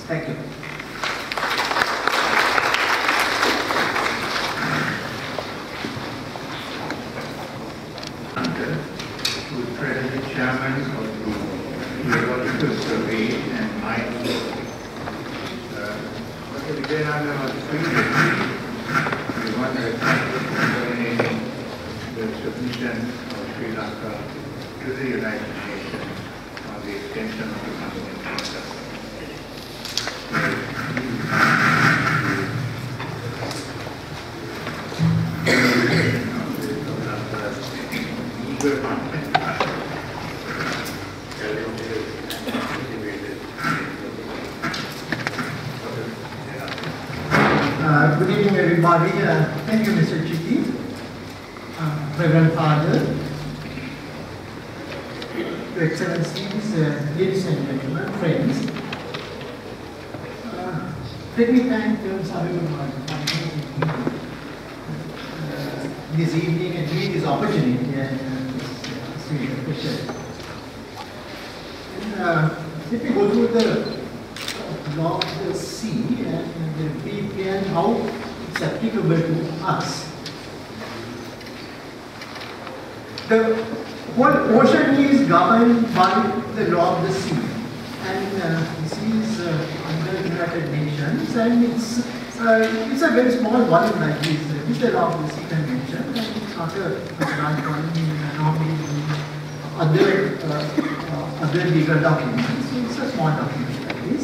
Thank you. To President Chairman of the Geological Survey and Mines. Dr. Vijayananda was previously we want to thank you for coordinating the submission of Sri Lanka to the United Nations on the extension of the continental Good evening, everybody. Thank you, Mr. Chitti, Reverend Father, Your Excellencies, ladies and gentlemen, friends. Let me thank Sabi this evening and give this opportunity and this sweet question. Let me go through the law of the sea and briefly and how it's applicable to us. The whole ocean is governed by the law of the sea, and this is under the United Nations, and it's a very small volume like this. It's the law of the sea convention, and it's not a large volume other legal documents. It's a small document like this.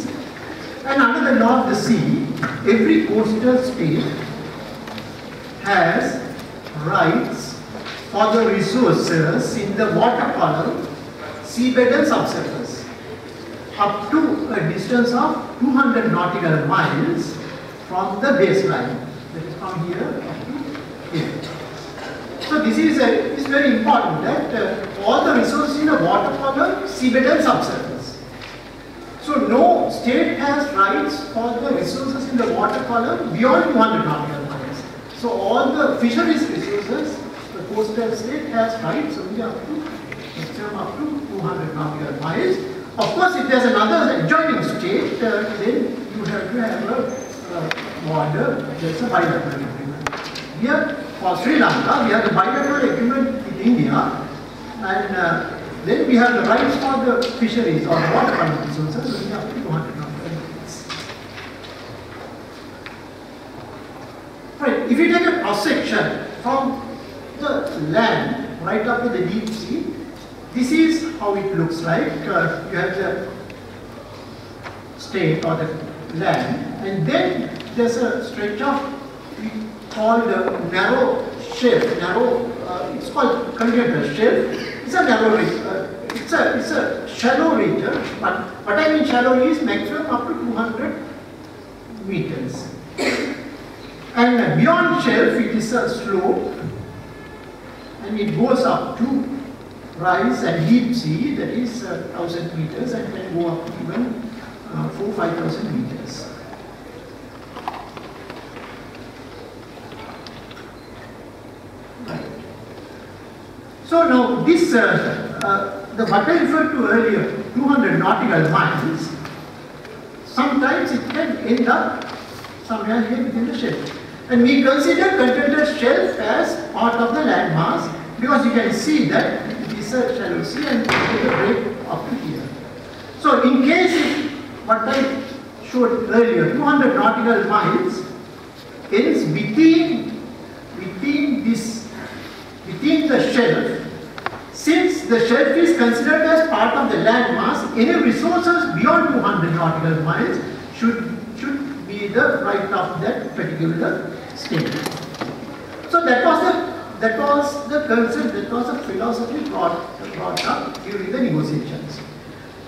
And under the law of the sea, every coastal state has rights for the resources in the water column, seabed and subsurface, up to a distance of 200 nautical miles from the baseline. That is from here up to here. So this is very important that all the resources in the water column, seabed and subsurface. So no state has rights for the resources in the water column beyond 200 nautical miles. So all the fisheries resources, the coastal state has rights only up to maximum up to 200 nautical miles. Of course, if there's another adjoining state, then you have to have a border. There's a bilateral agreement. Here for Sri Lanka, we have the bilateral agreement with India, and then we have the rights for the fisheries or water column resources only up to 200 nautical miles. Right. If you take a cross section from the land right up to the deep sea, this is how it looks like. You have the state or the land, and then there's a stretch of called narrow shelf. It's called continental shelf. It's a narrow it's a shallow region, but what I mean shallow is maximum up to 200 meters. And beyond shelf, it is a slope, and it goes up to rise and deep sea, that is 1,000 meters, and can go up to even 4,000–5,000 meters. Right. So now this, the what I referred to earlier, 200 nautical miles, sometimes it can end up somewhere here within the shelf. And we consider continental shelf as part of the landmass because you can see that it is a shallow sea and it will break up to here. So in case what I showed earlier, 200 nautical miles ends within the shelf. Since the shelf is considered as part of the landmass, any resources beyond 200 nautical miles should be the right of that particular state. So that was the concept, that was the philosophy brought up during the negotiations.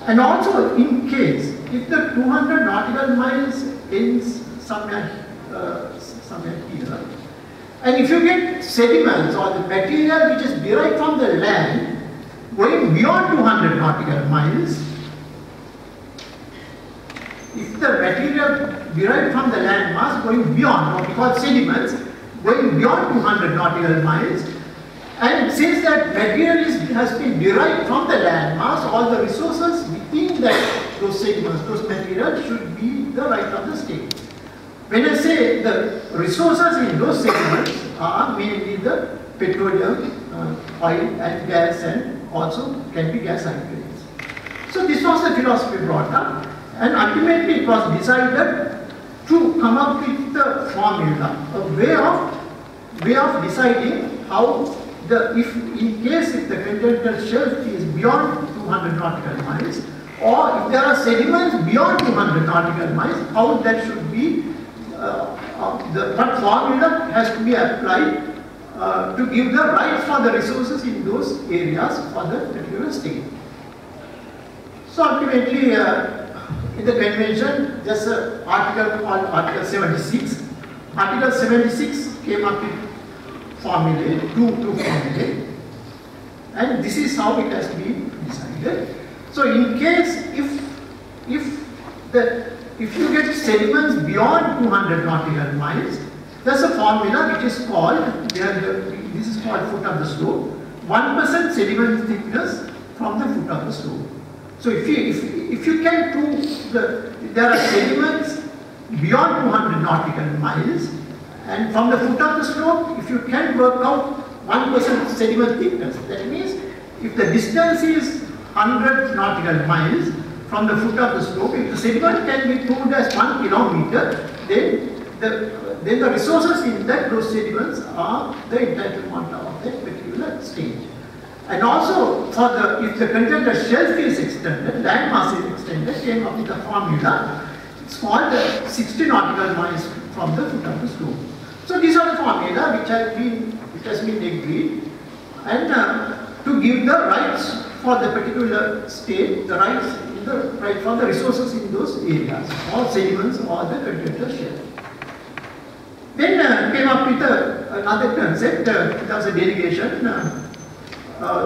And also, in case if the 200 nautical miles ends somewhere here, and if you get sediments or the material which is derived from the land going beyond 200 nautical miles, if the material derived from the land mass going beyond what we call sediments, going beyond 200 nautical miles, and since that material has been derived from the land mass, all the resources within that those segments, those materials should be the right of the state. When I say the resources in those segments are mainly the petroleum, oil and gas, and also can be gas aggregates. So this was the philosophy brought up, and ultimately it was decided to come up with the formula, a way of deciding how if the continental shelf is beyond 200 nautical miles, or if there are sediments beyond 200 nautical miles, how that should be, what formula has to be applied to give the rights for the resources in those areas for the particular state. So ultimately, in the convention, there's an article called Article 76. Article 76 came up with formulae, two formulae, and this is how it has been decided. So in case if you get sediments beyond 200 nautical miles, there's a formula which is called, this is called foot of the slope, 1% sediment thickness from the foot of the slope. So if you can prove there are sediments beyond 200 nautical miles, and from the foot of the slope, if you can work out 1% sediment thickness, that means if the distance is 100 nautical miles from the foot of the slope, if the sediment can be proved as 1 kilometer, then the resources in those sediments are the entitlement of that particular stage. And also, if the continental shelf is extended, land mass is extended, came up with a formula. It's called 60 nautical miles from the foot of the slope. So these are the formula which has been agreed, and to give the rights for the particular state, the right for the resources in those areas, or sediments or the continental shelf. Then came up with another concept. There was a delegation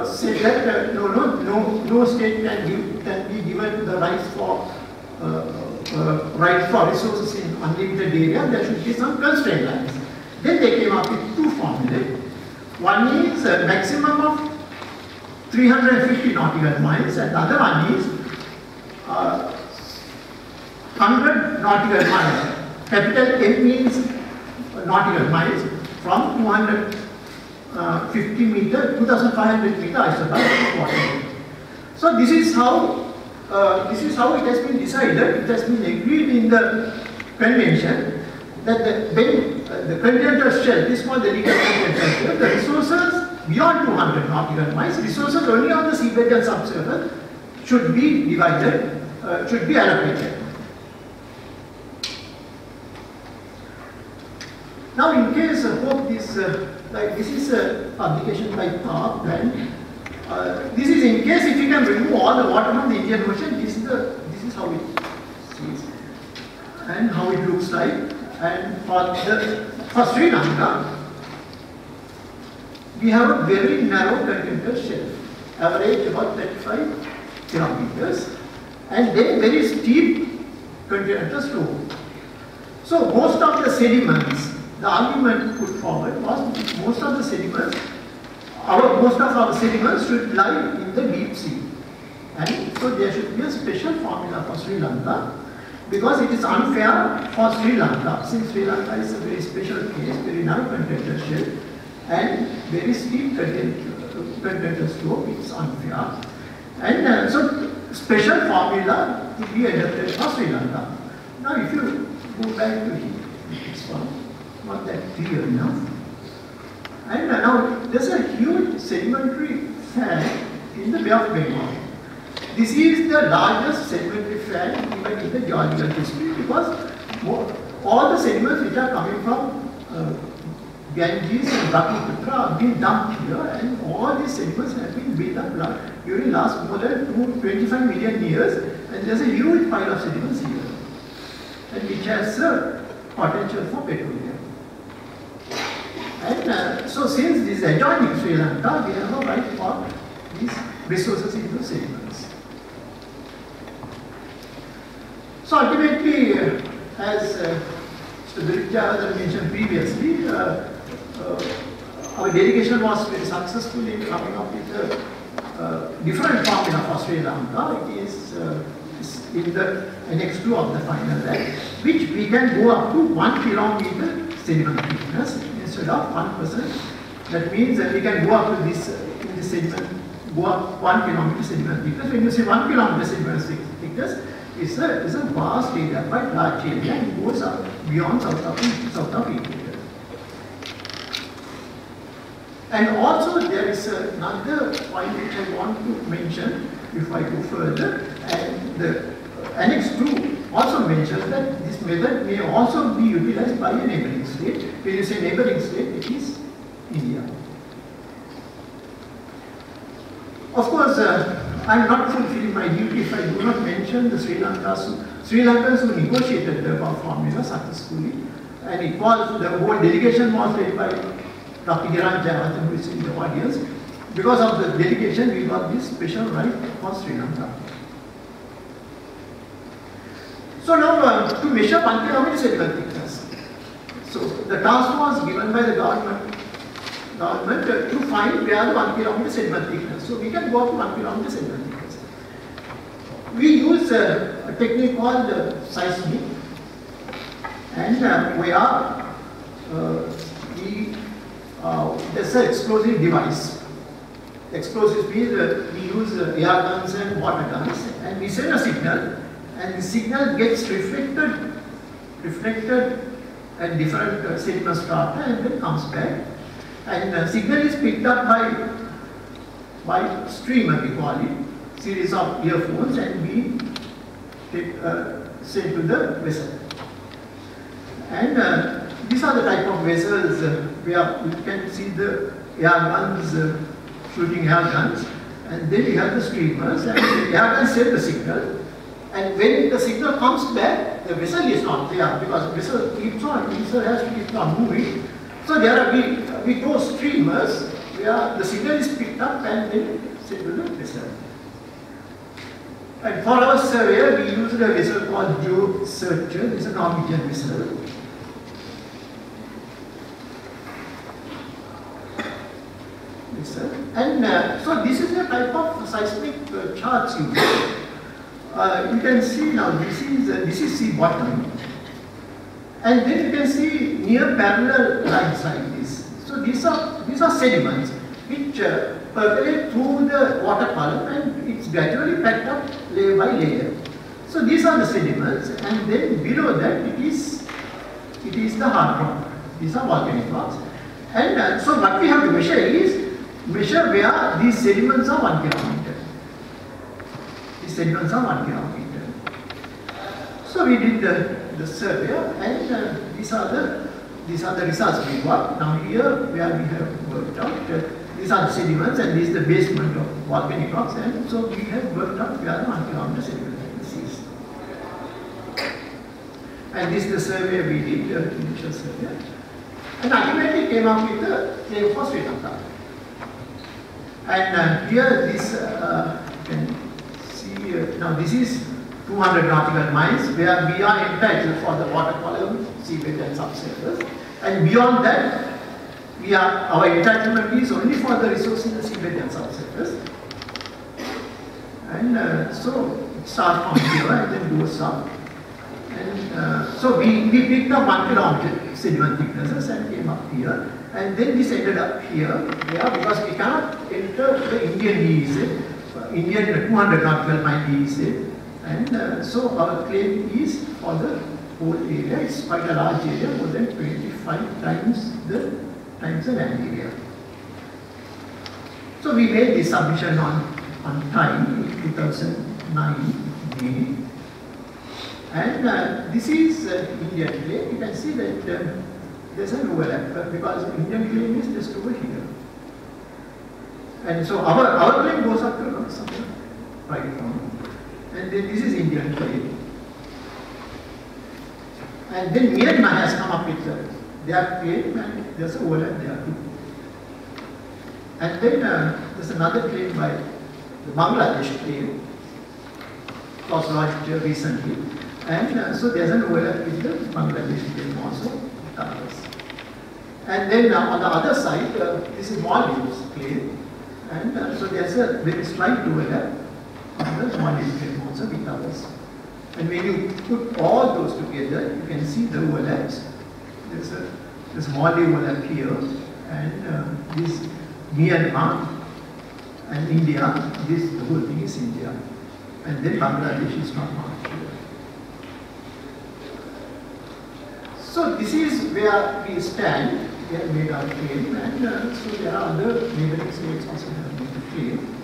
said that no state can be given the rights for resources in unlimited area. There should be some constraint lines. Then they came up with two formulae. One is a maximum of 350 nautical miles, and the other one is 100 nautical miles. Capital M means nautical miles from 250 meter, 2500 meter isobaric water. So this is how it has been decided. It has been agreed in the convention that the continental shelf, this was the legal continental shelf, the resources beyond 200 nautical miles, resources only on the seabed and subsurface should be divided, should be allocated. Now, in case hope this is a publication by TARP, and this is in case if you can remove all the water from the Indian Ocean, this is how it sees and how it looks like. And for Sri Lanka, we have a very narrow continental shelf, average about 35 kilometers, and then very steep continental slope. So most of the sediments, the argument put forward was most of our sediments should lie in the deep sea, and so there should be a special formula for Sri Lanka, because it is unfair for Sri Lanka, since Sri Lanka is a very special case, very narrow continental shelf and very steep continental slope. It's unfair, and so special formula to be adopted for Sri Lanka. Now, if you go back to this one, not that clear enough. And now there's a huge sedimentary fan in the Bay of Bengal. This is the largest sedimentary fan even in the geological history, because all the sediments which are coming from Ganges and Brahmaputra have been dumped here, and all these sediments have been built up during last more than 25 million years, and there's a huge pile of sediments here, and which has potential for petroleum. And so since this is adjoining Sri Lanka, we have a right for these resources in the sediments. So ultimately, as Mr. Birija mentioned previously, our delegation was very successful in coming up with a different formula for Sri Lanka. It is in the Annex 2 of the final act, which we can go up to 1 kilometer sediment thickness instead of 1%. That means that we can go up to this, in the sediment, go up 1 kilometer sediment thickness. When you say 1 kilometer sediment thickness, it's a vast area, quite large area, and it goes up beyond south of equator. And also there is another point which I want to mention if I go further, and the Annex 2 also mentions that this method may also be utilized by a neighboring state. When you say neighboring state, it is India. Of course, I am not fulfilling my duty if I do not mention the Sri Lankans who negotiated the formula successfully, and it was, the whole delegation was led by Dr. Giran Jayawardena, who is in the audience. Because of the delegation, we got this special right for Sri Lanka. So now, to measure 1 kilometer sediment thickness. So the task was given by the government to find where the 1 kilometer sediment thickness. So we can go up to 1 kilometer sediment thickness. We use a technique called seismic, and there's an explosive device. Explosive means we use air guns and water guns, and we send a signal, and the signal gets reflected at different sediment strata and then comes back. And the signal is picked up by streamer, we call it, series of earphones, and we send to the vessel. And these are the type of vessels where you can see the air guns shooting air guns, and then you have the streamers, and the air guns send the signal. And when the signal comes back, the vessel is not there because the vessel keeps on, the vessel has to keep on moving. So there are we throw streamers where the signal is picked up and then sent to the vessel. And for our survey, we used a vessel called Joe Searcher. It's a Norwegian vessel. And so this is a type of seismic charts used. You can see now this is sea bottom, and then you can see near parallel lines like this. So these are sediments which percolate through the water column, and it's gradually packed up layer by layer. So these are the sediments, and then below that it is the hard rock. These are volcanic rocks, and so what we have to measure where these sediments are 1 kilometer. These sediments are 1 kilometer. So we did the survey, and these are the results we got. Now here where we have worked out, these are the sediments, and this is the basement of volcanic rocks, and so we have worked out where the 1 kilometer sediment is. And this is the survey we did, the initial survey, and ultimately came up with the claim for Sri Lanka. And here this, you can see, now this is 200 nautical miles where we are entitled for the water column, seabed and subsurface. And beyond that, our entitlement is only for the resource in the seabed and subsurface. And so it starts from here and then goes up. And so we picked up 1 kilometer sediment thicknesses and came up here. And then this ended up here, because we cannot enter the Indian EEZ, Indian 200 nautical mile EEZ, and so our claim is for the whole area. It's quite a large area, more than 25 times the land area. So we made this submission on time in 2009, and this is Indian claim. You can see that there's an overlap because Indian claim is just over here. And so our claim goes up to something right now. And then this is Indian claim. And then Myanmar has come up with their claim, and there's an overlap there too. And then there's another claim by the Bangladesh claim, was lodged recently. And so there's an overlap with the Bangladesh claim also. And then on the other side, this is Maldives claim, and so there's a very slight overlap others, molybdenum also with others. And when you put all those together, you can see the overlaps. There's moly overlap here, and this Myanmar and India, the whole thing is India. And then Bangladesh is not marked here. So this is where we stand. We have made our claim, and so there are other neighboring states also have made a claim.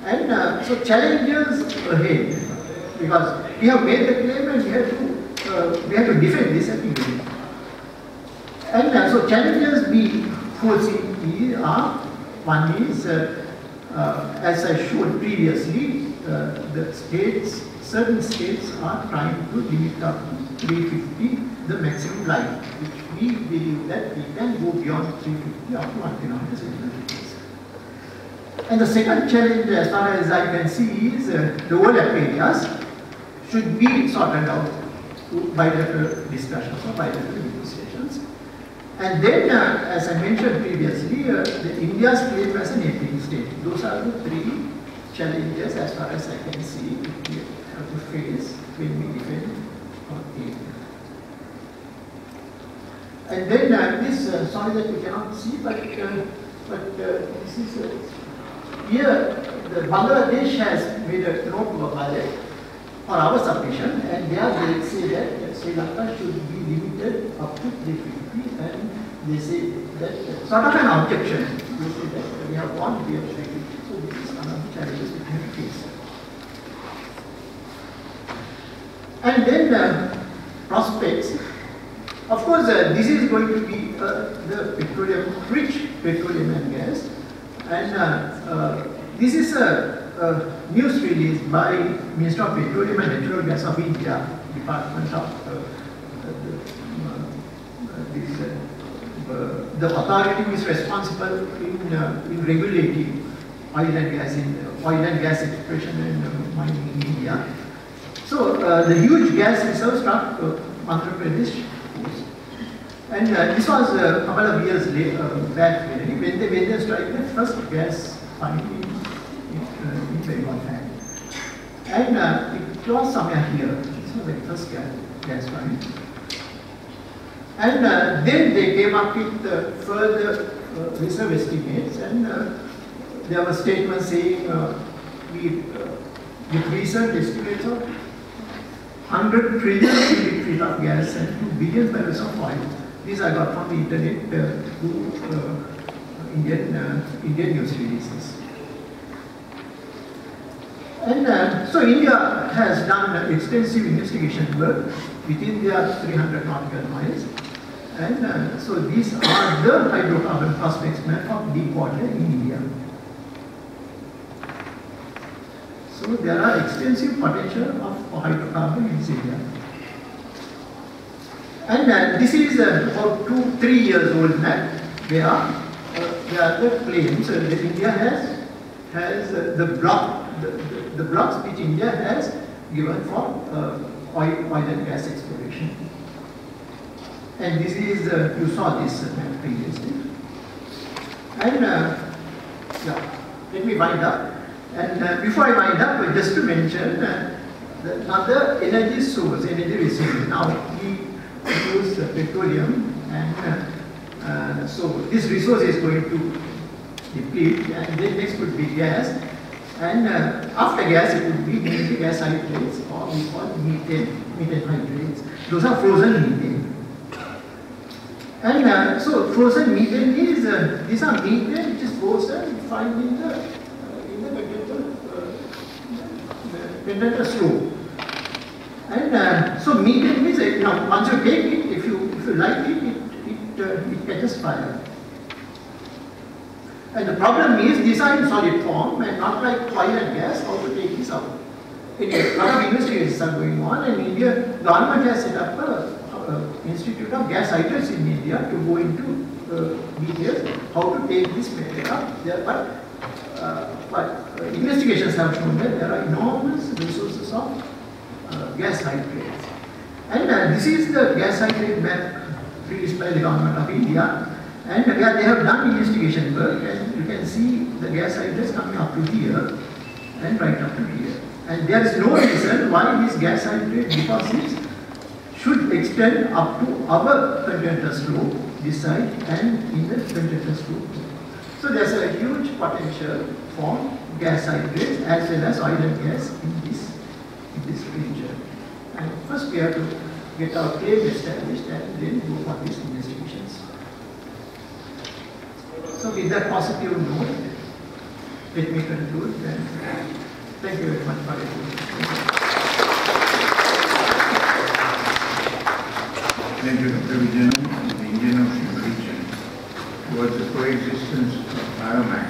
And so challenges ahead, because we have made the claim and we have to defend this anyway. And so challenges we foresee are, one is, as I showed previously, the states, certain states are trying to limit up to 350 the maximum life, which we believe that we can go beyond 350 up to 1 kilometer centimeters. And the second challenge, as far as I can see, is the overlap areas should be sorted out through bilateral discussions or bilateral negotiations. And then, as I mentioned previously, India's claim as a neighboring state. Those are the three challenges, as far as I can see, we have to face when we defend our claim. And then this, sorry that we cannot see, but this is here. The Bangladesh has made a note to a pilot for our submission, and there they say that Sri Lanka should be limited up to 350, and they say that sort of an objection. They say that we have one, we have 350. So this is one of the challenges we have to face. And then prospects. Of course, this is going to be the rich petroleum and gas, and this is a news release by Minister of Petroleum and Natural Gas of India, Department of the authority which is responsible in regulating oil and gas exploration and mining in India. So the huge gas reserves struck Andhra Pradesh. And this was a couple of years back really, when they struck the first gas find in Bengal Fan. And it was somewhere here. This was the first gas find. And then they came up with further reserve estimates, and there were statements saying with recent estimates of 100 trillion cubic feet of gas and 2 billion barrels of oil. These I got from the internet through Indian news releases. And so India has done extensive investigation work within their 300 nautical miles. And so these are the hydrocarbon prospects map of deep water in India. So there are extensive potential of hydrocarbon in this area. And this is about 2-3 years old map where there are the claims that India has the blocks which India has given for oil and gas exploration. And this is, you saw this map previously. And yeah, let me wind up. And before I wind up, just to mention another energy source, energy resource. Now we use petroleum, and so this resource is going to deplete, and then next would be gas. And after gas, it would be mainly gas hydrates, or we call methane hydrates. Those are frozen methane. And so frozen methane is, these are methane which is frozen, found in the condenser slope. And so methane means, once you take it, if you light it catches fire. And the problem is, these are in solid form, and not like oil and gas, how to take this out. Anyway, a lot of investigations are going on, and India government has set up a Institute of Gas Hydrates in India to go into details how to take this material up there. But investigations have shown that there are enormous resources of gas hydrates. And this is the gas hydrate map released by the government of India. And they have done investigation work, and you can see the gas hydrates coming up to here and right up to here. And there is no reason why these gas hydrate deposits should extend up to our continuous slope, this side, and in the continuous slope. So there's a huge potential for gas hydrates as well as oil and gas in this region. And first we have to get our claim established and then go for these investigations. So with that positive note, let me conclude and thank you very much for your attention. Thank you, Dr. Vijayan. The Indian Ocean region was the coexistence of IOMAC,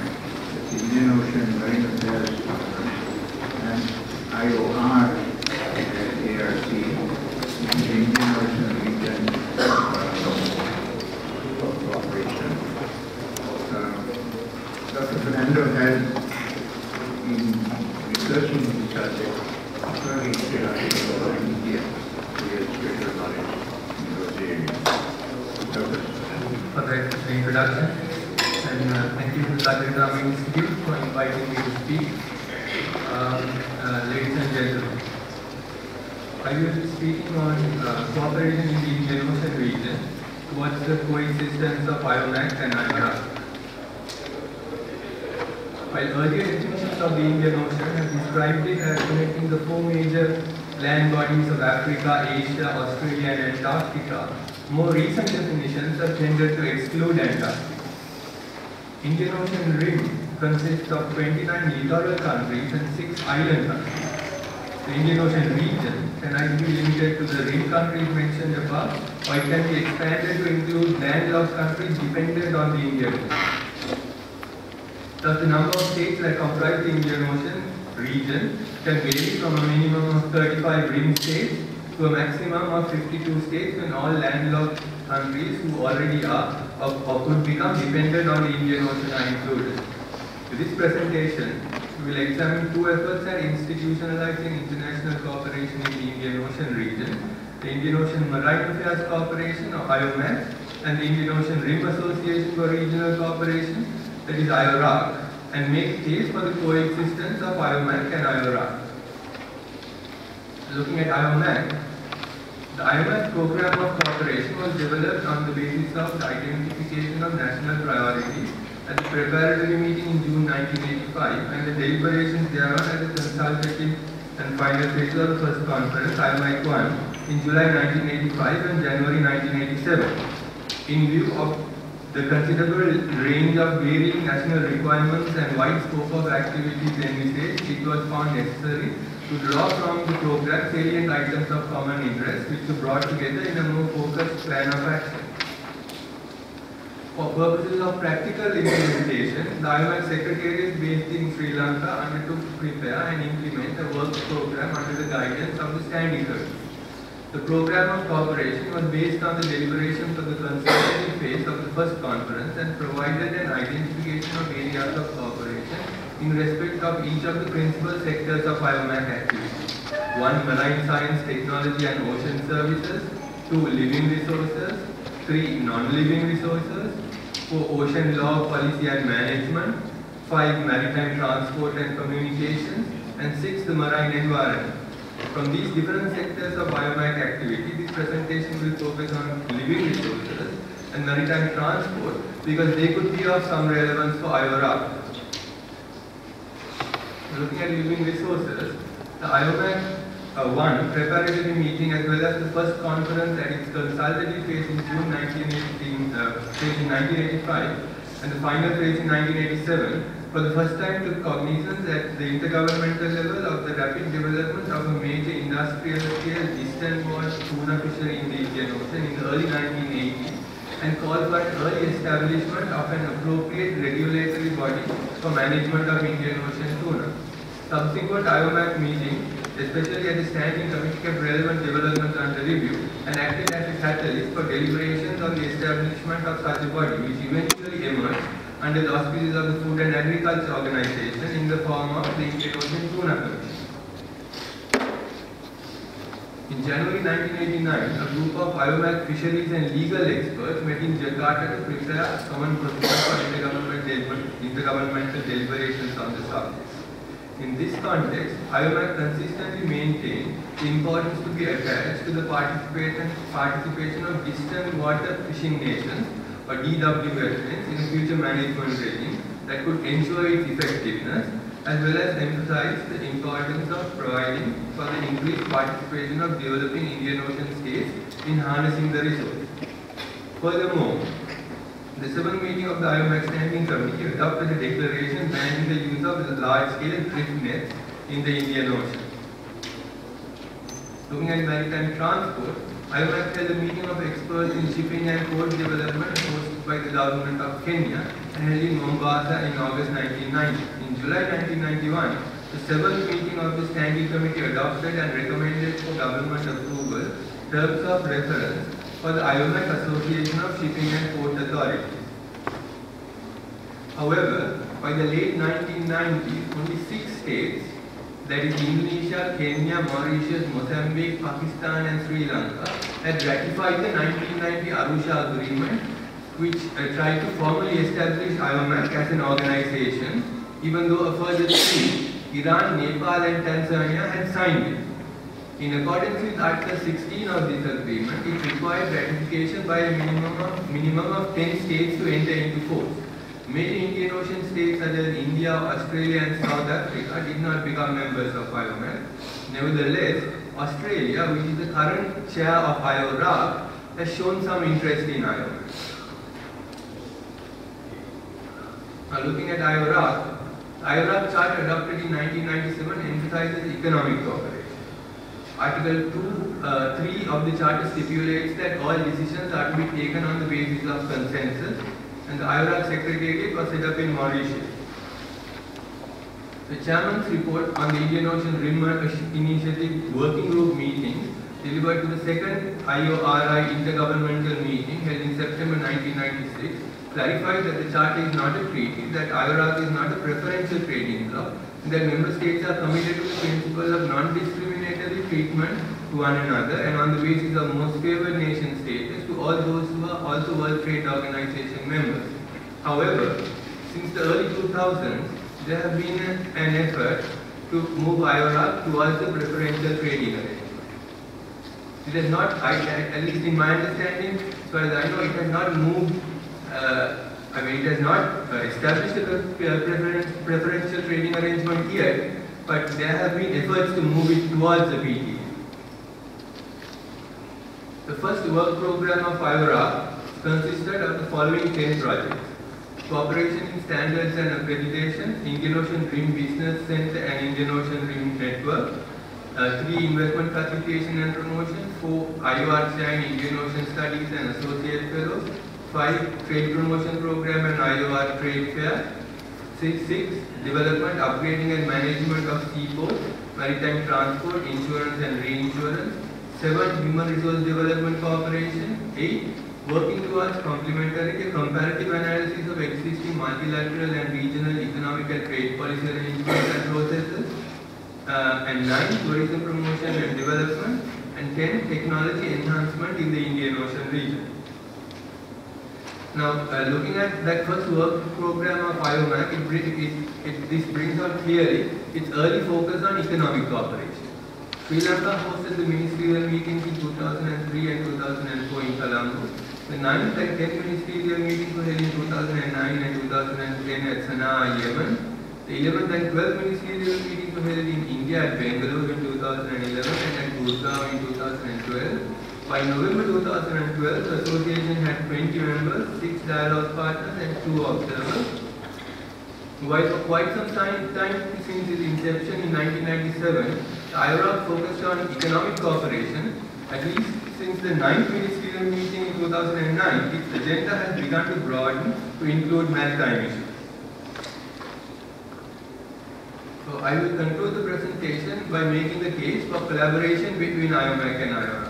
the Indian Ocean Marine Affairs and IOR, ARC, the Indian Ocean region cooperation. Dr. Fernando has been researching the subject after he studied in India. He has greater knowledge. For the introduction, and thank you to the Dr. Institute for inviting me to speak. Ladies and gentlemen, I will be speaking on cooperation in the Indian Ocean region towards the coexistence of IOMAC and IORAC. While earlier definitions of the Indian Ocean have described it as connecting the four major land bodies of Africa, Asia, Australia, and Antarctica, more recent definitions have tended to exclude Antarctica. Indian Ocean rim consists of 29 littoral countries and 6 island countries. The Indian Ocean region can either be limited to the rim countries mentioned above, or it can be expanded to include landlocked countries dependent on the Indian Ocean. Thus, the number of states that comprise the Indian Ocean region can vary from a minimum of 35 rim states to a maximum of 52 states when all landlocked countries who already are or could become dependent on the Indian Ocean are included. In this presentation, we will examine two efforts at institutionalizing international cooperation in the Indian Ocean region: the Indian Ocean Maritime Affairs Corporation, or IOMAC, and the Indian Ocean Rim Association for Regional Cooperation, that is IORAC, and make case for the coexistence of IOMAC and IORAC. Looking at IOMAC, the IOMAC program of cooperation was developed on the basis of the identification of national priorities at the preparatory meeting in June 1985 and the deliberations thereon at the consultative and final phase of the first conference, IOMAC 1, in July 1985 and January 1987. In view of the considerable range of varying national requirements and wide scope of activities envisaged, it was found necessary to draw from the program salient items of common interest which were brought together in a more focused plan of action. For purposes of practical implementation, the IOMAC Secretariat based in Sri Lanka undertook to prepare and implement a work program under the guidance of the Standing Committee. The program of cooperation was based on the deliberations of the consultative phase of the first conference and provided an identification of areas of cooperation in respect of each of the principal sectors of IOMAC activity. 1. Marine science, technology and ocean services. 2. Living resources. 3. Non-living resources. 4. Ocean law, policy and management. 5. Maritime transport and communications. And 6. The marine environment. From these different sectors of IOMAC activity, this presentation will focus on living resources and maritime transport because they could be of some relevance for IORAC. Looking at living resources, the IOMAC 1 preparatory meeting as well as the first conference at its consultative phase in June 1985 and the final phase in 1987 for the first time took cognizance at the intergovernmental level of the rapid development of a major industrial-scale distant-watch tuna fishery in the Indian Ocean in the early 1980s and called for an early establishment of an appropriate regulatory body for management of Indian Ocean tuna. Subsequent IOMAC meetings, especially at the Standing Committee, kept relevant developments under review and acted as a catalyst for deliberations on the establishment of such a body, which eventually emerged under the auspices of the Food and Agriculture Organization in the form of the Indian Ocean Tuna Commission. In January 1989, a group of IOMAC fisheries and legal experts met in Jakarta to prepare a common procedure for intergovernmental deliberations on the subject. In this context, IOMAC consistently maintained the importance to be attached to the participation of distant water fishing nations or DWFNs in a future management regime that could ensure its effectiveness, as well as emphasize the importance of providing for the increased participation of developing Indian Ocean states in harnessing the resource. Furthermore, the 7th meeting of the IOMAC Standing Committee adopted a declaration banning the use of large-scale drift nets in the Indian Ocean. Looking at maritime transport, IOMAC held a meeting of experts in shipping and port development hosted by the government of Kenya and held in Mombasa in August 1990. In July 1991, the 7th meeting of the Standing Committee adopted and recommended for government approval terms of reference for the IOMAC Association of Shipping and Port Authorities. However, by the late 1990s, only 6 states, that is Indonesia, Kenya, Mauritius, Mozambique, Pakistan and Sri Lanka, had ratified the 1990 Arusha Agreement, which tried to formally establish IOMAC as an organization, even though a further 3, Iran, Nepal and Tanzania had signed it. In accordance with Article 16 of this agreement, it required ratification by a minimum of 10 states to enter into force. Many Indian Ocean states such as India, Australia and South Africa did not become members of IOMAC. Nevertheless, Australia, which is the current chair of IORAC, has shown some interest in IOMAC. Now looking at IORAC, the IORAC Charter adopted in 1997 emphasizes economic cooperation. Article 3 of the Charter stipulates that all decisions are to be taken on the basis of consensus, and the IORAC Secretariat was set up in Mauritius. The Chairman's report on the Indian Ocean Rim Initiative Working Group meeting delivered to the second IORI Intergovernmental meeting held in September 1996 clarified that the Charter is not a treaty, that IORAC is not a preferential trading bloc, and that member states are committed to the principle of non-discriminatory treatment to one another and on the basis of most favored nation status to all those who are also World Trade Organization members. However, since the early 2000s, there have been an effort to move IORAC towards the preferential trading arrangement. It has not, at least in my understanding, as far as I know, it has not moved, it has not established a preferential trading arrangement yet, but there have been efforts to move it towards the PTA. The first work program of IORAC consisted of the following 10 projects: Cooperation in Standards and Accreditation, Indian Ocean Rim Business Center and Indian Ocean Rim Network, 3 Investment Facilitation and Promotion, 4 IORCI and Indian Ocean Studies and Associate Fellows, 5 Trade Promotion Program and IOR Trade Fair, 6 Development, Upgrading and Management of Seaports, Maritime Transport, Insurance and Reinsurance, 7 Human Resource Development Cooperation, 8 Working towards complementarity, comparative analysis of existing multilateral and regional economic and trade policy arrangements and processes, and 9 Tourism Promotion and Development, and 10 Technology Enhancement in the Indian Ocean region. Now, looking at that first work program of IOMAC, this brings out clearly its early focus on economic cooperation. Sri Lanka hosted the ministerial meetings in 2003 and 2004 in Colombo. The 9th and 10th ministerial meetings were held in 2009 and 2010 at Sana'a, Yemen. The 11th and 12th ministerial meetings were held in India at Bangalore in 2011 and at Gurgaon in 2012. By November 2012, the association had 20 members, 6 dialogue partners and 2 observers. While for quite some time since its inception in 1997, the IORAC focused on economic cooperation. At least since the 9th ministerial meeting in 2009, its agenda has begun to broaden to include maritime issues. So I will conclude the presentation by making the case for collaboration between IOMAC and IORAC.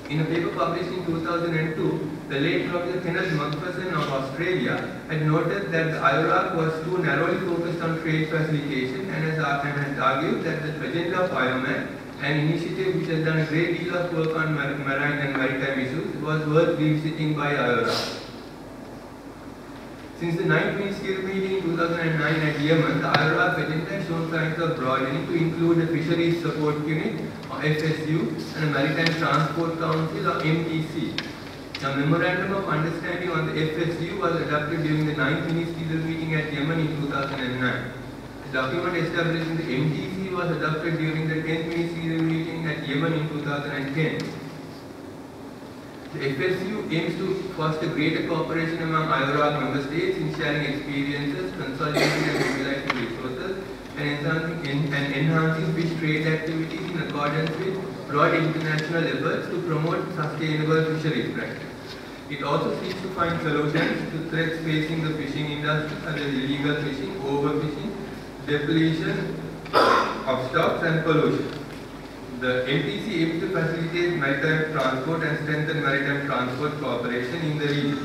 In a paper published in 2002, the late Professor Kenneth Macpherson of Australia had noted that the IORAC was too narrowly focused on trade facilitation and has argued that the agenda of IOMAC, an initiative which has done a great deal of work on marine and maritime issues, was worth revisiting by IORAC. Since the 9th ministerial meeting in 2009 at Yemen, the IORA's agenda has shown signs of broadening to include the Fisheries Support Unit, or FSU, and the Maritime Transport Council, or MTC. A memorandum of understanding on the FSU was adopted during the 9th ministerial meeting at Yemen in 2009. The document establishing the MTC was adopted during the 10th ministerial meeting at Yemen in 2010. The FSU aims to foster greater cooperation among IORAC member states in sharing experiences, consolidating and mobilizing resources, and enhancing fish trade activities in accordance with broad international efforts to promote sustainable fisheries practice. It also seeks to find solutions to threats facing the fishing industry, such as illegal fishing, overfishing, depletion of stocks, and pollution. The MTC aims to facilitate maritime transport and strengthen maritime transport cooperation in the region.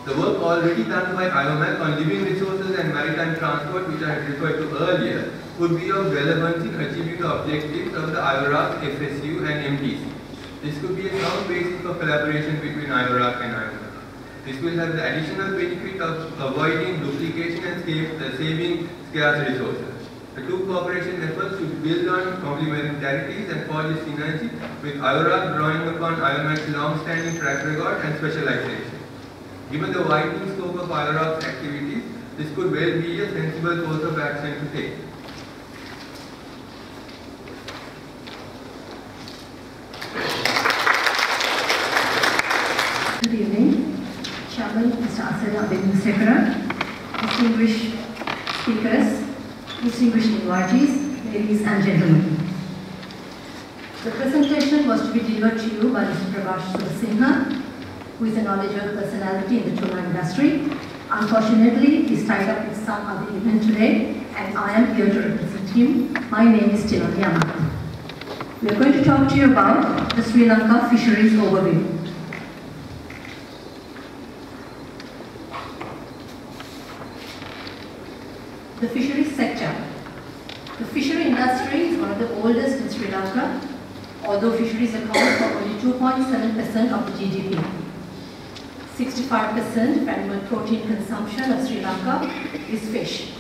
The work already done by IOMAC on living resources and maritime transport, which I had referred to earlier, would be of relevance in achieving the objectives of the IORAC, FSU, and MTC. This could be a sound basis for collaboration between IORAC and IOMAC. This will have the additional benefit of avoiding duplication and saving scarce resources. The two cooperation efforts should build on complementarities and forge synergy, with IORAC drawing upon IOMAC's long-standing track record and specialization. Given the widening scope of IORAC's activities, this could well be a sensible course of action to take. Good evening, Chairman Mr. Asad Abednego, distinguished speakers, distinguished invitees, ladies and gentlemen. The presentation was to be delivered to you by Mr. Prabhash Sinha, who is a knowledgeable personality in the tuna industry. Unfortunately, he is tied up with some other event today, and I am here to represent him. My name is Tiloni Amaka. We are going to talk to you about the Sri Lanka fisheries overview. The fisheries sector. The fishery industry is one of the oldest in Sri Lanka, although fisheries account for only 2.7% of the GDP. 65% of animal protein consumption of Sri Lanka is fish.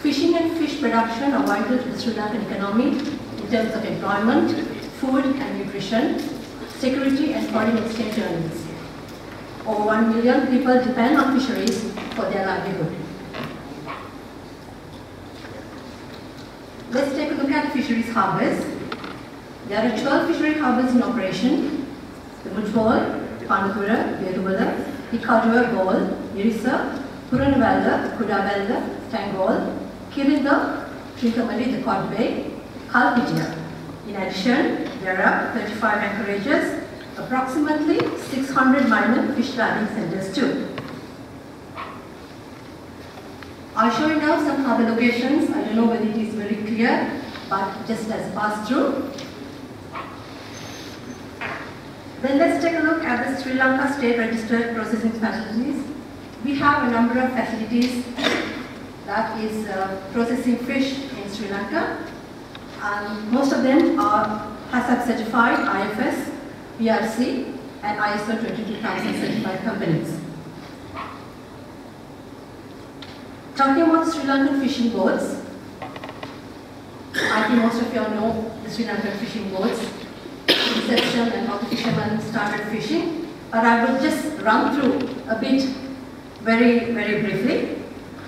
Fishing and fish production are vital to the Sri Lankan economy in terms of employment, food and nutrition, security and foreign exchange earnings. Over 1 million people depend on fisheries for their livelihood. Let's take a look at fisheries harbours. There are 12 fishery harbours in operation. The Mutwal, Panapura, Vedubala, Ikadua, Gaul, Irisa, Puranavalla, Kudavalla, Tangol, Kirinda, Trincomalee, the Cod Bay, Kalpitia. In addition, there are 35 anchorages, approximately 600 minor fish landing centres too. I'll show you now some harbour locations. I don't know whether it is very clear, but just as a pass-through. Then let's take a look at the Sri Lanka State Registered Processing Facilities. We have a number of facilities that is processing fish in Sri Lanka. Most of them are HACCP certified, IFS, PRC, and ISO 22000 certified companies. Talking about the Sri Lankan fishing boats, I think most of you all know the Sri Lankan fishing boats, inception and how the fishermen started fishing, but I will just run through a bit very briefly.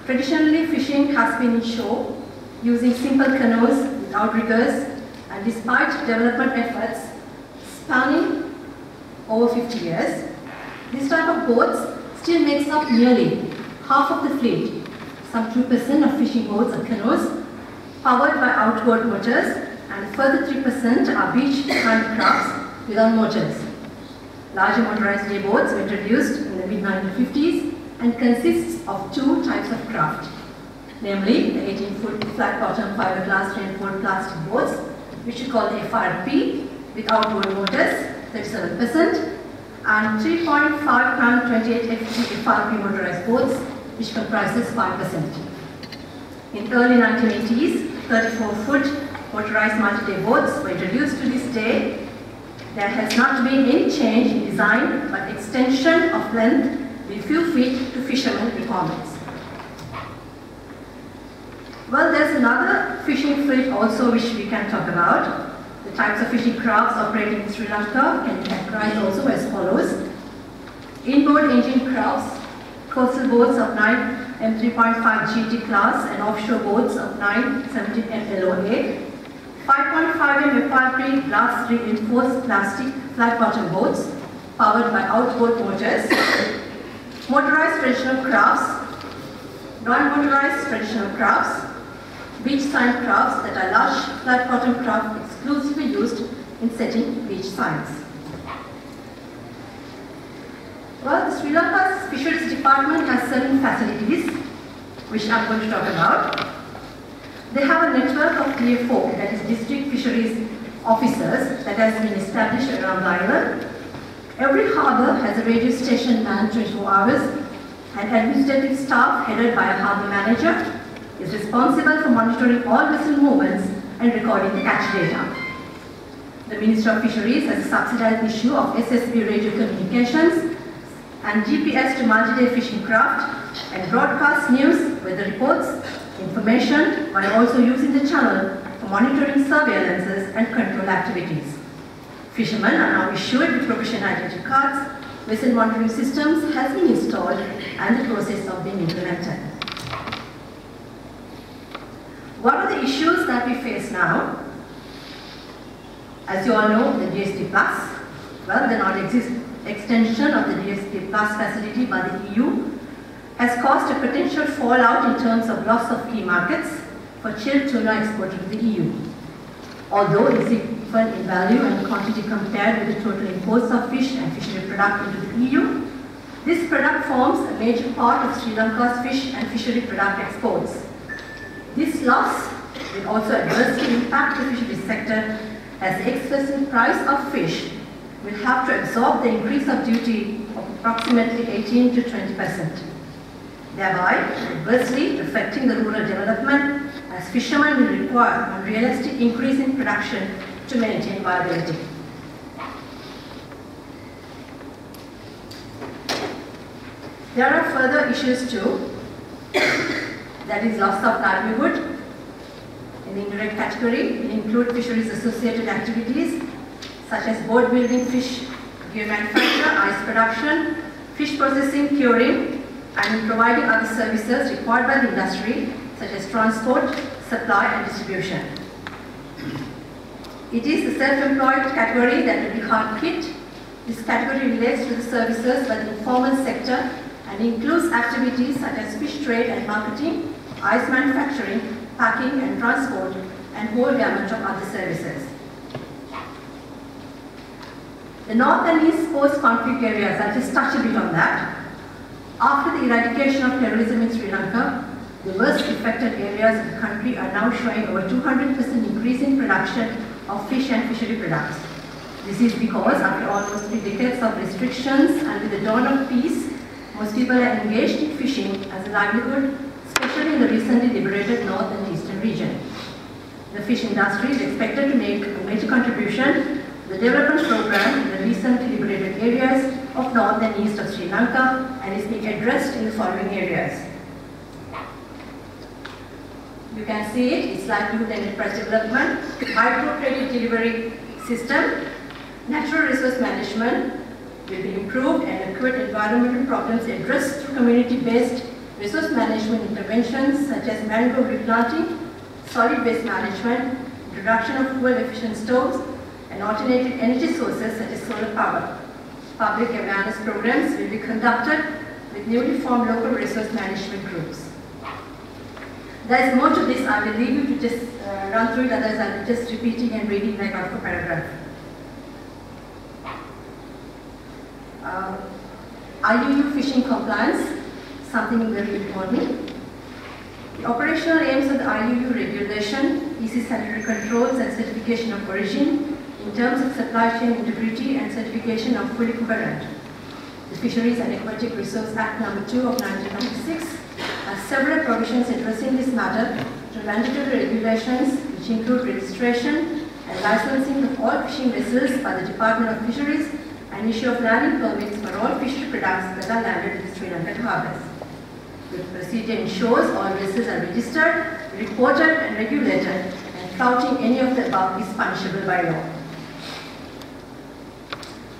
Traditionally, fishing has been in shore using simple canoes with outriggers, and despite development efforts spanning over 50 years, this type of boats still makes up nearly half of the fleet. Some 2% of fishing boats are canoes powered by outboard motors, and further 3% are beach handicrafts without motors. Larger motorized day boats were introduced in the mid-1950s and consists of two types of craft, namely the 18-foot flat-bottom fiberglass reinforced plastic boats, which we call the FRP, with outboard motors, 37%, and 3.5-ton 28 FT FRP motorized boats, which comprises 5%. In the early 1980s, 34-foot motorized multi-day boats were introduced. To this day, there has not been any change in design, but extension of length be few feet to fishermen requirements. Well, there's another fishing fleet also which we can talk about. The types of fishing crafts operating in Sri Lanka can be categorized also as follows. Inboard engine crafts, coastal boats of 9 M3.5 GT class and offshore boats of 9 17 LOA, 5.5 M FRP glass reinforced plastic flat bottom boats powered by outboard motors, motorized traditional crafts, non-motorized traditional crafts, beach sign crafts that are large flat bottom craft exclusively used in setting beach signs. Well, the Sri Lanka's Fisheries Department has certain facilities which I'm going to talk about. They have a network of DFO, that is District Fisheries Officers, that has been established around the island. Every harbour has a radio station manned 24 hours, and administrative staff headed by a harbour manager is responsible for monitoring all vessel movements and recording the catch data. The Ministry of Fisheries has a subsidized issue of SSB radio communications and GPS to multi-day fishing craft and broadcast news, weather reports, information, while also using the channel for monitoring surveillances and control activities. Fishermen are now issued with professional identity cards, vessel monitoring systems has been installed and the process of being implemented. What are the issues that we face now? As you all know, the GST Plus, well, the non-extension of the GST Plus facility by the EU has caused a potential fallout in terms of loss of key markets for chilled tuna exported to the EU. Although it is equal in value and quantity compared with the total imports of fish and fishery product into the EU, this product forms a major part of Sri Lanka's fish and fishery product exports. This loss will also adversely impact the fisheries sector as the excessive price of fish will have to absorb the increase of duty of approximately 18 to 20%, thereby adversely affecting the rural development as fishermen will require a realistic increase in production to maintain viability. There are further issues too, that is loss of livelihood. In the indirect category will include fisheries associated activities such as boat building, fish gear manufacture, ice production, fish processing, curing, and in providing other services required by the industry such as transport, supply and distribution. It is the self-employed category that will be hard hit. This category relates to the services by the informal sector and includes activities such as fish trade and marketing, ice manufacturing, packing and transport, and whole gamut of other services. The north and east post-conflict areas, I'll just touch a bit on that. After the eradication of terrorism in Sri Lanka, the worst affected areas of the country are now showing over 200% increase in production of fish and fishery products. This is because after almost 3 decades of restrictions and with the dawn of peace, most people are engaged in fishing as a livelihood, especially in the recently liberated north and eastern region. The fish industry is expected to make a major contribution to the development program in the recently liberated areas of north and east of Sri Lanka and is being addressed in the following areas. You can see it, it's livelihood and enterprise development, micro-credit delivery system, natural resource management will be improved and acute environmental problems addressed through community-based resource management interventions such as mangrove replanting, solid waste management, introduction of fuel-efficient stoves, and alternative energy sources such as solar power. Public awareness programs will be conducted with newly formed local resource management groups. There is more to this. I will leave you to just run through it, otherwise I will be just repeating and reading like out of a paragraph. IUU fishing compliance, something very important. The operational aims of the IUU regulation, EC sanitary controls and certification of origin in terms of supply chain integrity and certification of fully coherent. The Fisheries and Aquatic Resource Act No. 2 of 1996 has several provisions addressing this matter through mandatory regulations which include registration and licensing of all fishing vessels by the Department of Fisheries and issue of landing permits for all fishery products that are landed in Sri Lankan harbours. The procedure ensures all vessels are registered, reported and regulated, and flouting any of the above is punishable by law.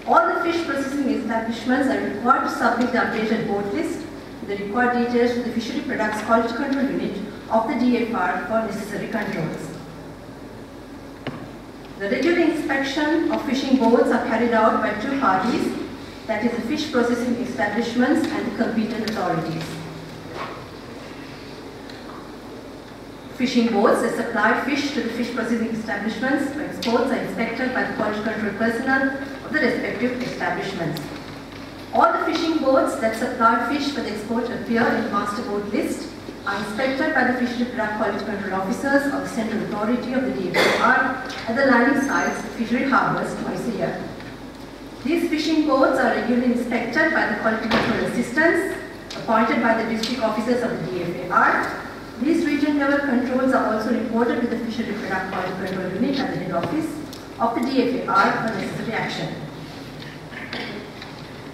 All the fish processing establishments are required to submit the updated board list with the required details to the Fishery Products Quality Control Unit of the DFR for necessary controls. The regular inspection of fishing boats are carried out by two parties, that is the fish processing establishments and the competent authorities. Fishing boats that supply fish to the fish processing establishments for exports are inspected by the quality control personnel of the respective establishments. All the fishing boats that supply fish for the export appear in the master board list are inspected by the Fishery Product Quality Control Officers of the Central Authority of the DFR at the landing sites, fishery harbours twice a year. These fishing boats are regularly inspected by the Quality Control Assistants appointed by the District Officers of the DFAR. These region level controls are also reported to the Fishery Product Quality Control Unit at the head office of the DFAR for necessary action.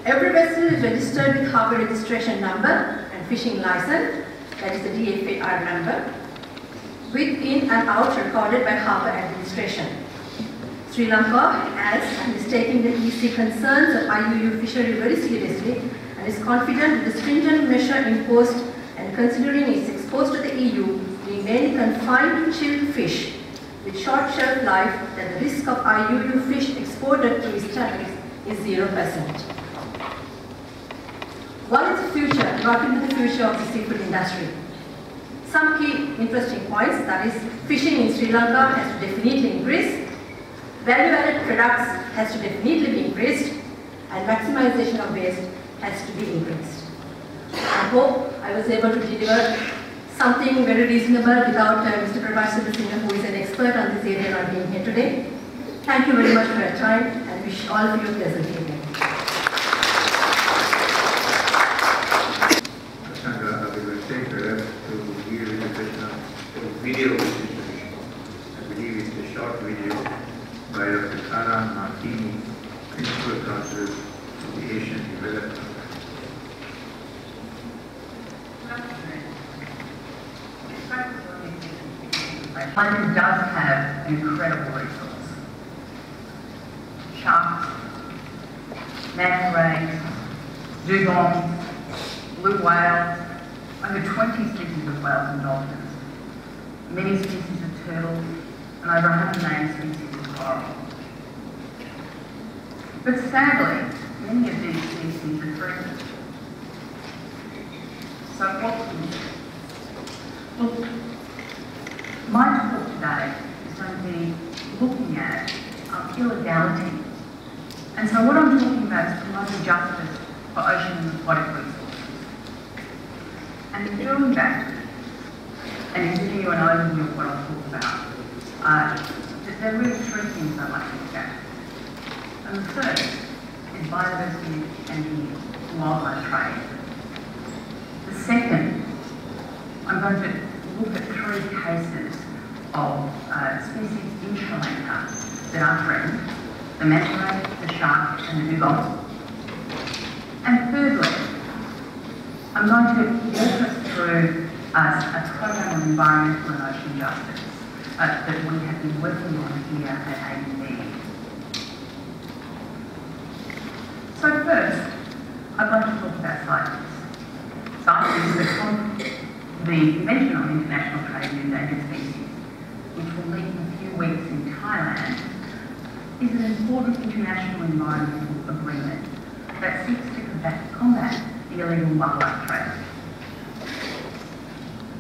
Every vessel is registered with harbour registration number and fishing license, that is the DFAR number, with in and out recorded by harbour administration. Sri Lanka has and is taking the EC concerns of IUU fishery very seriously and is confident with the stringent measure imposed, and considering its exposed to the EU being mainly confined to chilled fish with short shelf life, that the risk of IUU fish exported to East Africa is 0%. What is the future? What will be the future of the seafood industry? Some key interesting points, that is, fishing in Sri Lanka has to definitely increase, value-added products has to definitely be increased, and maximization of waste has to be increased. I hope I was able to deliver something very reasonable without Mr. Prabhat Subramanian, who is an expert on this area, not being here today. Thank you very much for your time and wish all of you a pleasant evening. Sandra, I will take her to give you the video which is I believe it's a short video by Dr. Kara Martini, Principal Counsel of the Asian Development. London does have an incredible resource. Sharks, manta rays, dugongs, blue whales, over 20 species of whales and dolphins, many species of turtles, and over 180 species of coral. But sadly, many of these species are threatened. So what can we do? Well, my talk today is going to be looking at illegality. And so what I'm talking about is promoting justice for ocean and aquatic resources. And in doing that, and in giving you an overview of what I'll talk about, there are really three things I'd like to look at. And the first is biodiversity and the wildlife trade. The second, I'm going to look at three cases of species in Sri Lanka that are threatened: the manta ray, the shark, and the dugong. And thirdly, I'm going to walk us through a program of environmental and ocean justice that we have been working on here at AUD. So first, I'd like to talk about CITES. CITES is the Convention on International Trade in Endangered Species, which will meet in a few weeks in Thailand, is an important international environmental agreement that seeks to combat the illegal wildlife trade.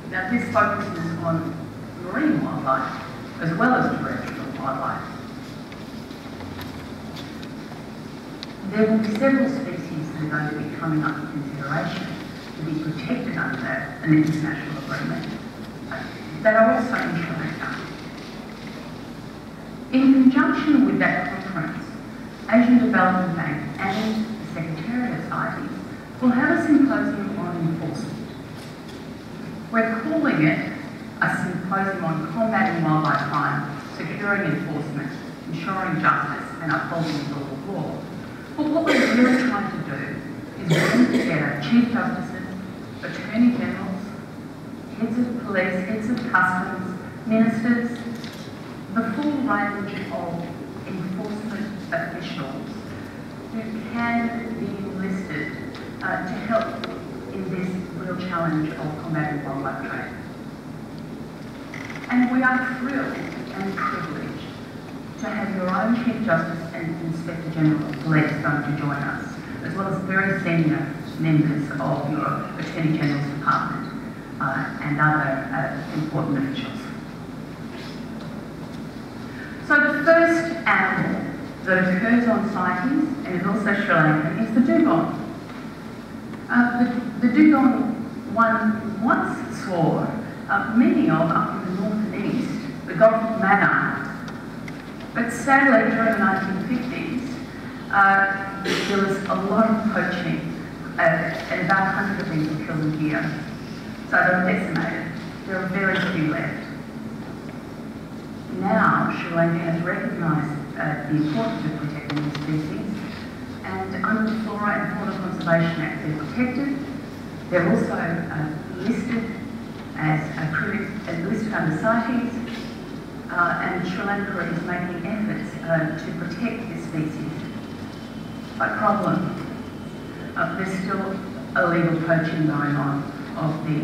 Now, this focuses on marine wildlife as well as terrestrial wildlife. There will be several species that are going to be coming up for consideration to be protected under an international agreement that are also in Sri Lanka. In conjunction with that conference, Asian Development Bank and the Secretariat of CITES will have a symposium on enforcement. We're calling it a symposium on combating wildlife crime, securing enforcement, ensuring justice and upholding the rule of law. But what we're really trying to do is bring together Chief Justices, Attorney Generals, heads of police, heads of customs, ministers, the full range of enforcement officials who can be enlisted to help in this real challenge of combating wildlife trade. And we are thrilled and privileged to have your own Chief Justice and Inspector General of Police going to join us, as well as very senior members of your Attorney General's Department and other important officials. So the first animal that occurs on sightings and is also Sri Lankan is the dugong. The dugong one once saw many of up in the north and east, the Gulf of Mannar, but sadly during the 1950s there was a lot of poaching and about 100 of these were killed a year. So they were decimated. There are very few left. Now Sri Lanka has recognised the importance of protecting these species, and under the Flora and Fauna Conservation Act they're protected. They're also listed as listed under CITES, and Sri Lanka is making efforts to protect this species. But problem, there's still illegal poaching going on of the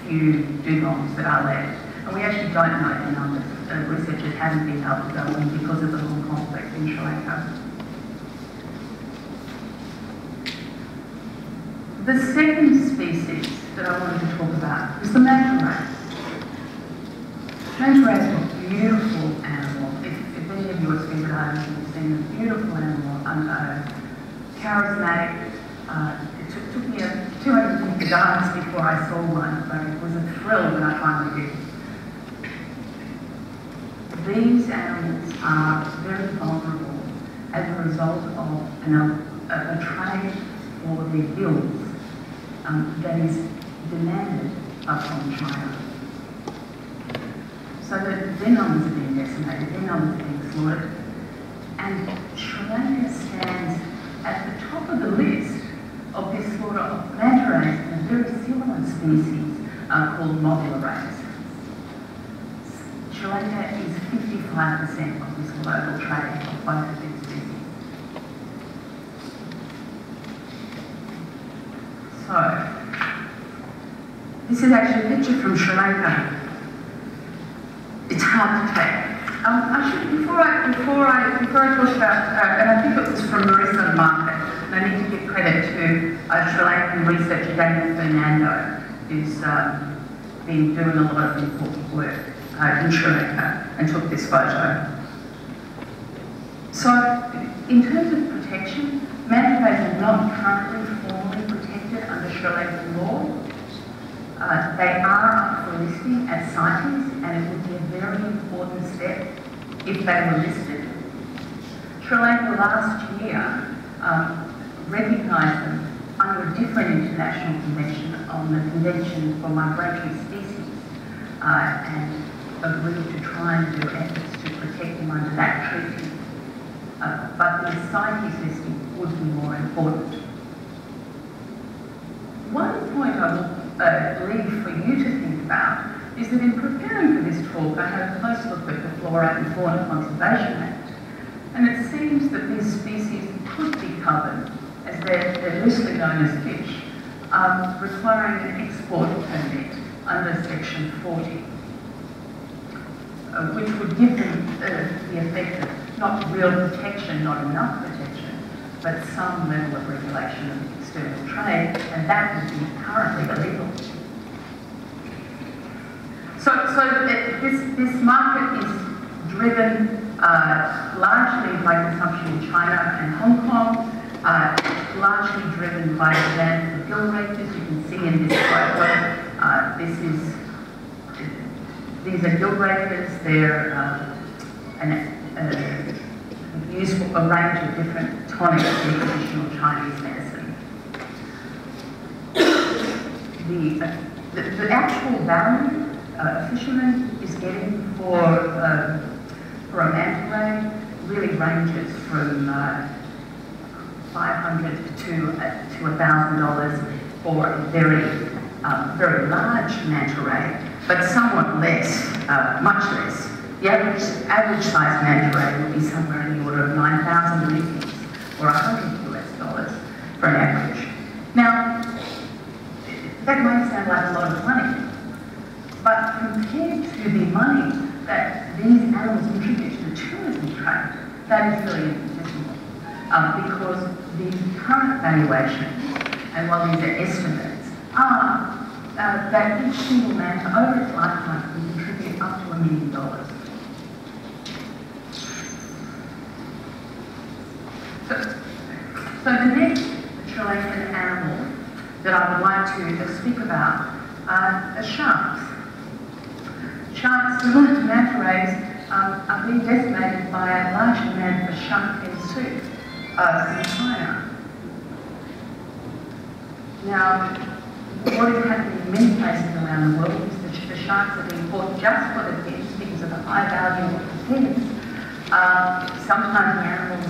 few dugongs that are left. And we actually don't know the numbers. Researchers haven't been able to go in because of the long conflict in Sri Lanka. The second species that I wanted to talk about is the manta ray. Manta ray is a beautiful animal. If any of you have spent time, you've seen a beautiful animal, charismatic. It took me 250 dives before I saw one, but it was a thrill when I finally did. These animals are very vulnerable as a result of a trade for their gills that is demanded from China. So that their numbers are being decimated, their numbers are being slaughtered, and Sri Lanka stands at the top of the list of this slaughter of manta rays and a very similar species called mobula rays. Sri Lanka is 55% of this global trade of both of these species. So, this is actually a picture from Sri Lanka. It's hard to take. Before I talk about, and I think it was from Marissa Market, and I need to give credit to Sri Lankan researcher Daniel Fernando, who's been doing a lot of important work in Sri Lanka and took this photo. So, in terms of protection, manta rays are not currently formally protected under Sri Lankan law. They are up for listing as CITES, and it would be a very important step if they were listed. Sri Lanka last year recognised them under a different international convention on the Convention for Migratory Species and agreed to try and do efforts to protect them under that treaty. But the CITES listing would be more important. One point I will leave for you to think about is that in preparing for this talk, I had a close look at the Flora and Fauna Conservation Act, and it seems that these species could be covered, as they're loosely known as fish, requiring an export permit under Section 40, which would give them the effect of not real protection, not enough protection, but some level of regulation of external trade, and that would be currently illegal. So this market is driven largely by consumption in China and Hong Kong, largely driven by demand for gill rakers. You can see in this photo, these are gill rakers. They're used for a range of different tonics in traditional Chinese medicine. The actual value a fisherman is getting for a manta ray really ranges from $500 to $1,000 for a very large manta ray, but somewhat less, much less. The average size manta ray would be somewhere in the order of 9,000 rupees or $100 for an average. Now, that might sound like a lot of money, but compared to the money that these animals contribute to the tourism trade, that is really infinitesimal. Because the current valuations, and while these are estimates, are that each single manta over its lifetime can contribute up to $1 million. So the next Sri Lankan animal that I would like to speak about are sharks. Sharks, similar to manta rays, are being decimated by a large demand for shark fin soup in China. Now, what is happening in many places around the world is that the sharks are being caught just for the fins because of the high value of the fins. Sometimes the animals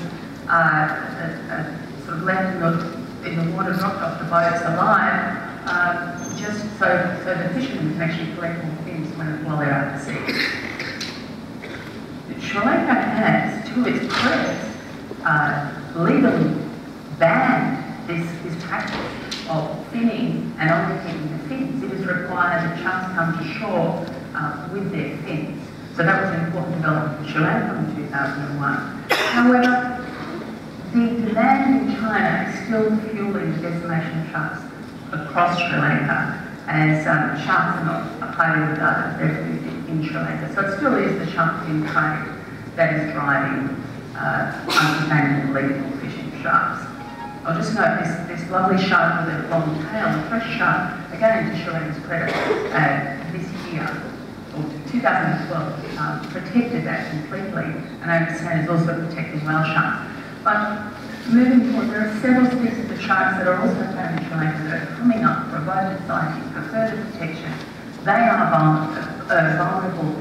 are sort of left in the water, dropped off the boats alive, just so the fishermen can actually collect more fins while they're out at sea. Sri Lanka has, to its credit, legally banned this practice of finning and only keeping the fins. It is required that sharks come to shore with their fins. So that was an important development in Sri Lanka in 2001. However, the demand in China is still fueling the decimation of sharks across Sri Lanka, as sharks are not highly regarded as their food in Sri Lanka. So it still is the shark fin trade that is driving unsustainable illegal fishing of sharks. I'll just note this lovely shark with a long tail, a fresh shark, again to Sri Lanka's credit, this year, or 2012, protected that completely, and I understand is also protecting whale sharks. But moving forward, there are several species of sharks that are also found in Sri Lanka that are coming up for both societies for further protection. They are vulnerable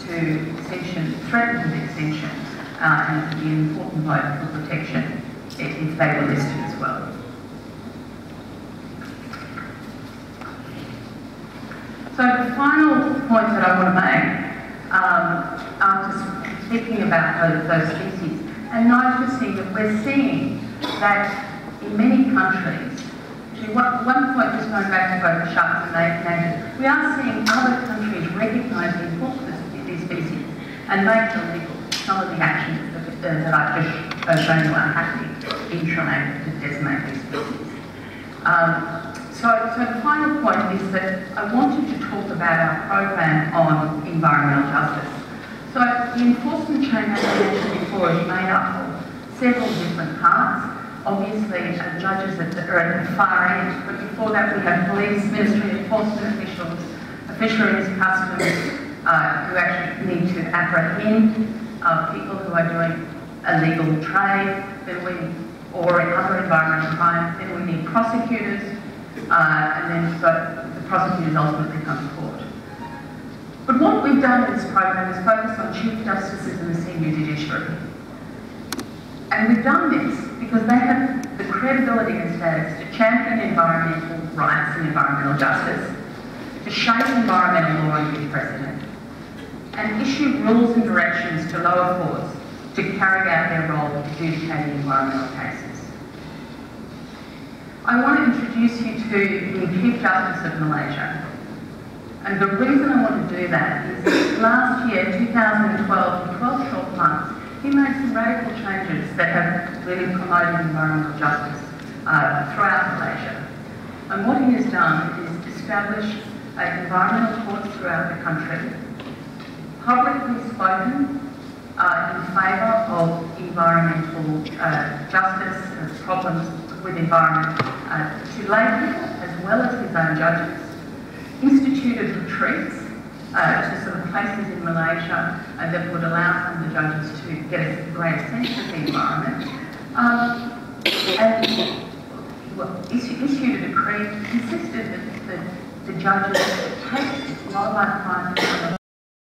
to extinction, threatened with extinction, and would be an important vote for protection if they were listed as well. So the final point that I want to make, after speaking about those species, and noticing that we're seeing that in many countries, actually one point just going back to both the sharks and native, we are seeing other countries recognise the importance of these species and make illegal some of the actions that I've just shown you are happening in Sri Lanka to decimate these species. So the final point is that I wanted to talk about our program on environmental justice. So the enforcement chain, as I mentioned before, is made up of several different parts. Obviously, judges are at the far end, but before that we have police, ministry, enforcement officials, fisheries, customs, who actually need to apprehend people who are doing illegal trade, or other environmental crime. Then we need prosecutors, and then so the prosecutors ultimately come to court. But what we've done in this program is focus on Chief Justices and the senior judiciary. And we've done this because they have the credibility and status to champion environmental rights and environmental justice, to shape environmental law and give precedent, and issue rules and directions to lower courts to carry out their role of adjudicating environmental cases. I want to introduce you to the Chief Justice of Malaysia. And the reason I want to do that is that last year, 2012, in 12 short months, he made some radical changes that have really promoted environmental justice throughout Malaysia. And what he has done is establish environmental courts throughout the country, publicly spoken in favour of environmental justice and problems with environment to lay people as well as his own judges, instituted retreats to sort of places in Malaysia that would allow some of the judges to get a greater sense of the environment, and issued a decree insisted that the judges take wildlife crimes